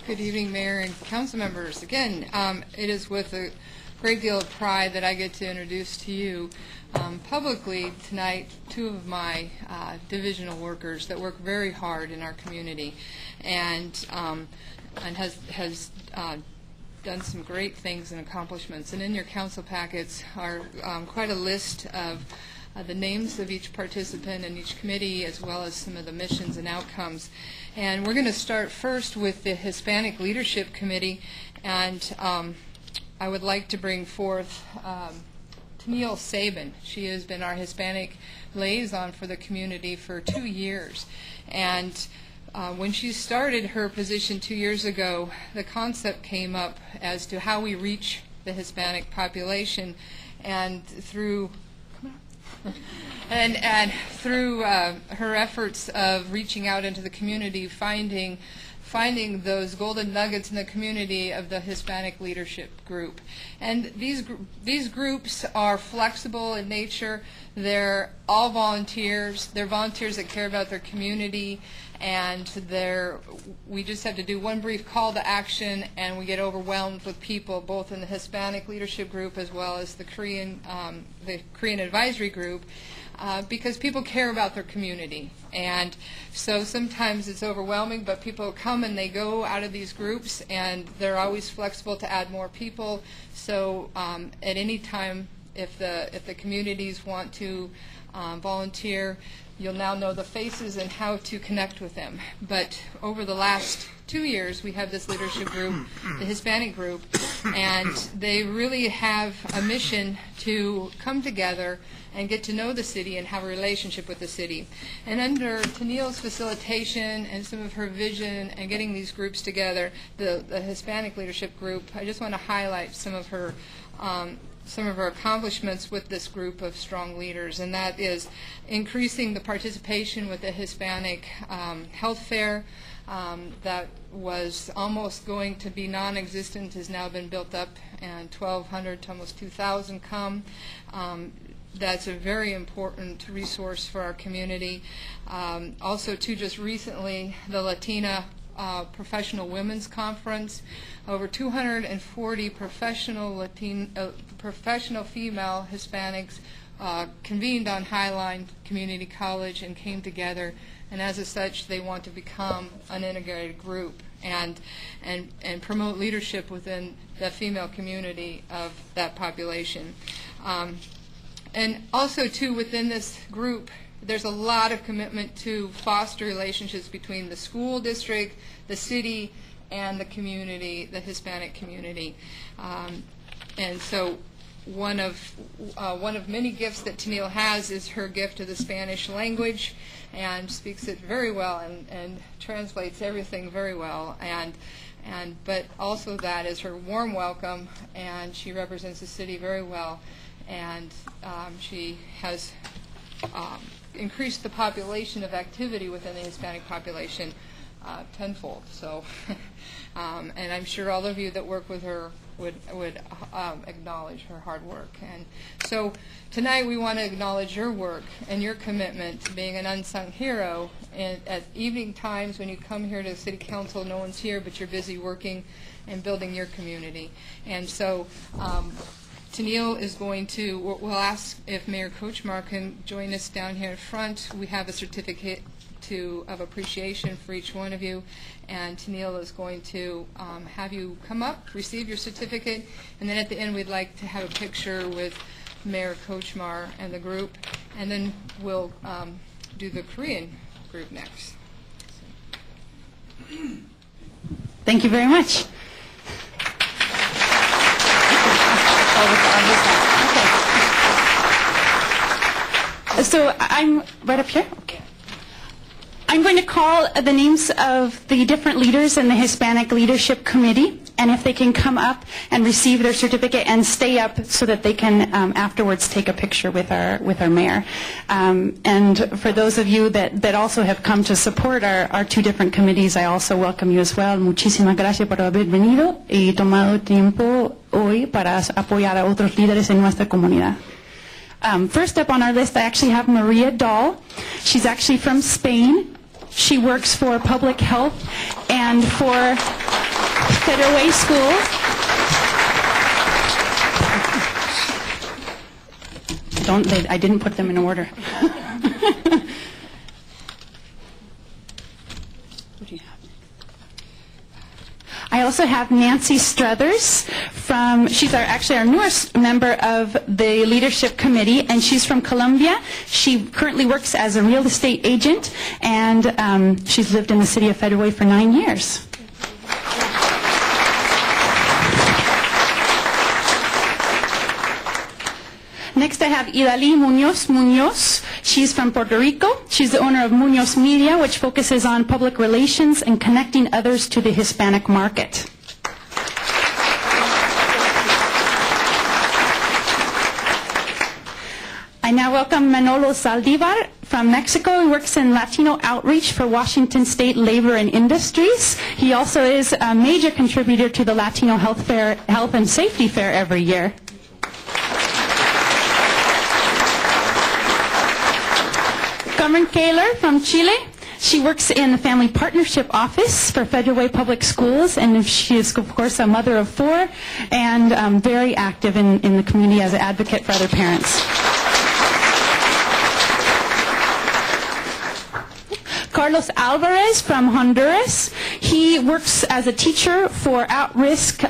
Good evening, Mayor and Council members. Again, it is with a great deal of pride that I get to introduce to you publicly tonight two of my divisional workers that work very hard in our community and has done some great things and accomplishments. And in your council packets are quite a list of the names of each participant in each committee, as well as some of the missions and outcomes. And we're going to start first with the Hispanic Leadership Committee, and I would like to bring forth Tennille Sabin. She has been our Hispanic Liaison for the community for 2 years. And when she started her position 2 years ago, the concept came up as to how we reach the Hispanic population, and through through her efforts of reaching out into the community, finding those golden nuggets in the community of the Hispanic Leadership Group. And these groups are flexible in nature. They're all volunteers. They're volunteers that care about their community, and we just have to do one brief call to action, and we get overwhelmed with people, both in the Hispanic Leadership Group as well as the Korean Advisory Group, because people care about their community. And so sometimes it's overwhelming, but people come and they go out of these groups, and they're always flexible to add more people. So at any time, if the communities want to volunteer, you'll now know the faces and how to connect with them. But over the last 2 years, we have this leadership group, the Hispanic group, and they really have a mission to come together and get to know the city and have a relationship with the city. And under Tennille's facilitation and some of her vision and getting these groups together, the Hispanic Leadership Group, I just want to highlight some of her accomplishments with this group of strong leaders, and that is increasing the participation with the Hispanic health fair that was almost going to be non-existent, has now been built up, and 1,200 to almost 2,000 come. That's a very important resource for our community. Also, too, just recently, the Latina Professional Women's Conference. Over 240 professional female Hispanics convened on Highline Community College and came together, and as such, they want to become an integrated group and promote leadership within the female community of that population. And also, too, within this group, there's a lot of commitment to foster relationships between the school district, the city, and the community, the Hispanic community. And so one of many gifts that Tennille has is her gift of the Spanish language, and speaks it very well and translates everything very well. But also that is her warm welcome, and she represents the city very well. And she has increased the population of activity within the Hispanic population tenfold. So, and I'm sure all of you that work with her would acknowledge her hard work. And so tonight we want to acknowledge your work and your commitment to being an unsung hero. And at evening times when you come here to City Council, no one's here, but you're busy working and building your community. And so Tennille is going to, we'll ask if Mayor Kochmar can join us down here in front. We have a certificate of appreciation for each one of you, and Tennille is going to have you come up, receive your certificate, and then at the end we'd like to have a picture with Mayor Kochmar and the group, and then we'll do the Korean group next. Thank you very much. Okay. So I'm right up here. Okay. I'm going to call the names of the different leaders in the Hispanic Leadership Committee, and if they can come up and receive their certificate and stay up so that they can afterwards take a picture with our mayor. And for those of you that also have come to support our two different committees, I also welcome you as well. Muchísimas gracias por haber venido y tomado tiempo hoy para apoyar a otros líderes en nuestra comunidad. First up on our list, I actually have Maria Dahl. She's actually from Spain. She works for public health and for Federal Way Schools. I didn't put them in order. Who do you have? I also have Nancy Struthers she's actually our newest member of the leadership committee, and she's from Colombia. She currently works as a real estate agent, and she's lived in the city of Federal Way for 9 years. Next I have Idalí Muñoz. She's from Puerto Rico. She's the owner of Muñoz Media, which focuses on public relations and connecting others to the Hispanic market. I now welcome Manolo Zaldivar from Mexico. He works in Latino outreach for Washington State Labor and Industries. He also is a major contributor to the Latino Health and Safety Fair every year. Carmen Kaler from Chile. She works in the Family Partnership Office for Federal Way Public Schools, and she is, of course, a mother of 4 and very active in the community as an advocate for other parents. Carlos Alvarez from Honduras. He works as a teacher for at-risk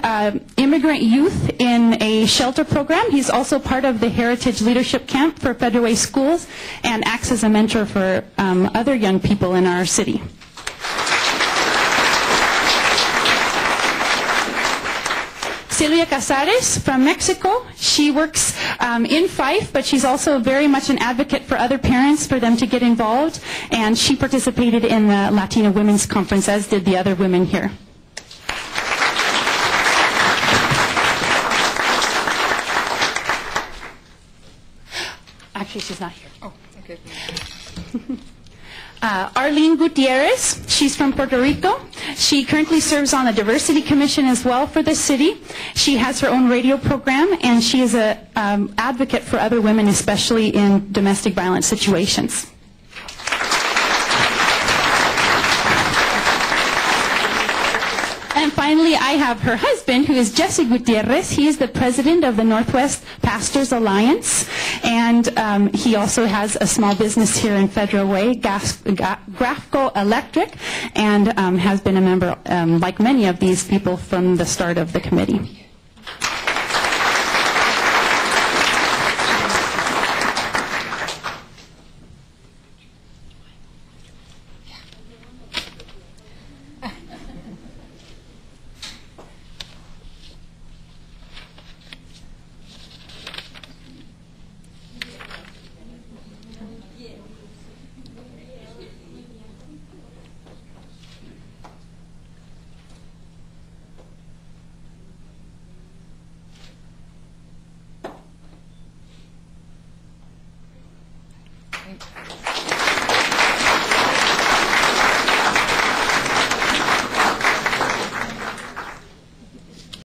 immigrant youth in a shelter program. He's also part of the Heritage Leadership Camp for Federal Way Schools and acts as a mentor for other young people in our city. Celia Casares from Mexico. She works in Fife, but she's also very much an advocate for other parents, for them to get involved, and she participated in the Latina Women's Conference, as did the other women here. Actually, she's not here. Oh, okay. Arlene Gutierrez, she's from Puerto Rico. She currently serves on the Diversity Commission as well for the city. She has her own radio program, and she is an advocate for other women, especially in domestic violence situations. And finally, I have her husband, who is Jesse Gutierrez. He is the president of the Northwest Pastors Alliance, and he also has a small business here in Federal Way, Grafco Electric, and has been a member, like many of these people, from the start of the committee.